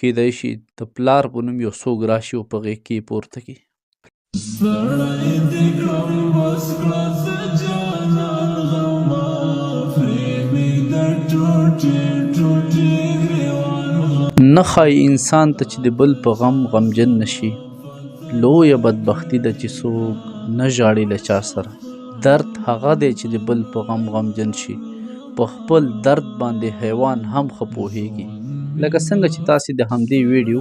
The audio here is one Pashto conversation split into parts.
کیدای شي د پلار په نوم یو څوک راشي او په غېږ کې یې پورته کړي. نه ښایي انسان ته چې د بل په غم غمجن نشي. لویه بدبختي ده چې څوک نه ژاړي له چا سره. درد هغه دی چې د بل په غم غمجن شي. په خپل درد باندې حیوان هم ښه پوهیږي. لکه څنګه چې تاسې د همدې ویډیو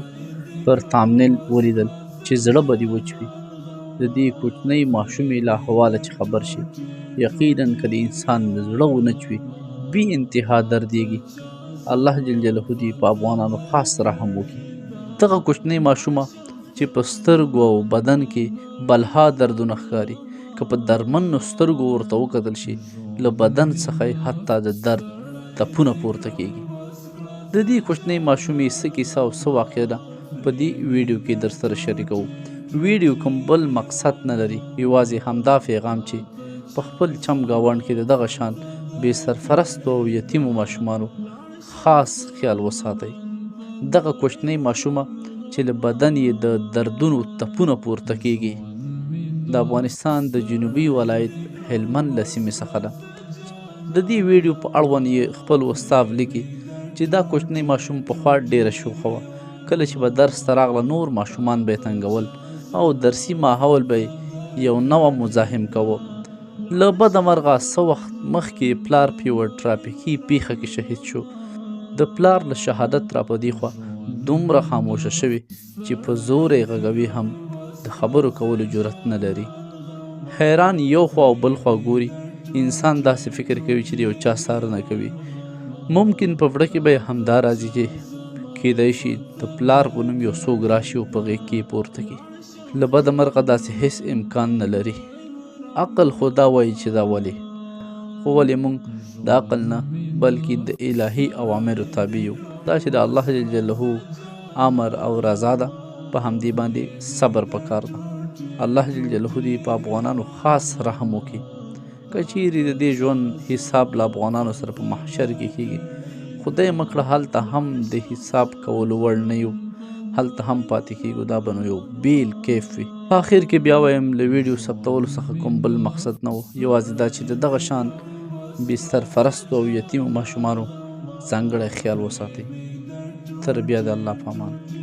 پر تامنیل ولیدل چې زړه به دې وچ وي د دې کوچنۍ ماشومې له احواله چې خبر شي. یقینا که د انسان د زړه ونه چوي بې انتها دردیږي. الله جل جلاله دې په افغانانو خاص رحم وکړي. دغه کوچنۍ ماشومه چې په سترګو او بدن کې بلها دردونه ښکاري، که په درمنو سترګو ورته وکتل شي له بدن څخه حتی د درد تپونه پورته کیږي. د دې کوچنۍ ماشومې څه کیسه او څه واقعه ده په دې ویډیو کې در سره شریکوو. ویډیو کوم بل مقصد نه لري، یوازې همدا پیغام چې په خپل چم ګاونډ کې د دغه شان بې سرپرستو او یتیمو ماشومانو خاص خیال وساتئ. دغه کوچنۍ ماشومه چې له بدن یې د دردونو تپونه پورته کیږي د افغانستان د جنوبي ولایت هلمند له سیمې څخه ده. د دې ویډیو په اړوند یې خپل استاذ لیکي چې دا کوچنۍ ماشوم پخوا ډېره شوخه وه. کله چې به درس ته راغله نور ماشومان به یې تنګول او درسي ماحول به یو نوع مزاحم کوه. له بده مرغه څه وخت مخکې پلار په یوه ټرافیکي پیښه کې شهید شو. د پلار له شهادت را په دې خوا دومره خاموشه شوي چې په زور یې غږوي هم د خبرو کولو جرأت نه لري. حیران یو خوا او بل خوا ګوري. انسان داسې فکر کوي چې د یو چا څارنه کوي. ممکن په زړه کې به یې همدا راځي چې کیدای شي د پلار په نوم یو څوک راشي او په غېږ کې یې پورته کړي. له بده مرغه داسې هیڅ امکان نه لري. عقل خو دا وایي چې دا ولې، خو ولې موږ د عقل نه بلکې د الهي اوامرو تابع یو. دا چې د الله جل جلاله امر او رضا ده په همدې باندې صبر پکار ده. الله جل جلاله دې په افغانانو خاص رحم وکړي. که چیرې د دې ژوند حساب له افغانانو سره په محشر کې کیږي، خدای مه کړه هلته هم د حساب کولو وړ نه یو، هلته هم پاتې کیږو. دا به نو یو بیل کیف وي. په آخر کې بیا وایم له ویډیو ثبتولو څخه کوم بل مقصد نه و، یوازې دا چې د دغه شان بې سرپرستو او یتیمو ماشومانو ځانګړی خیال وساتئ. تر بیا د الله په امان.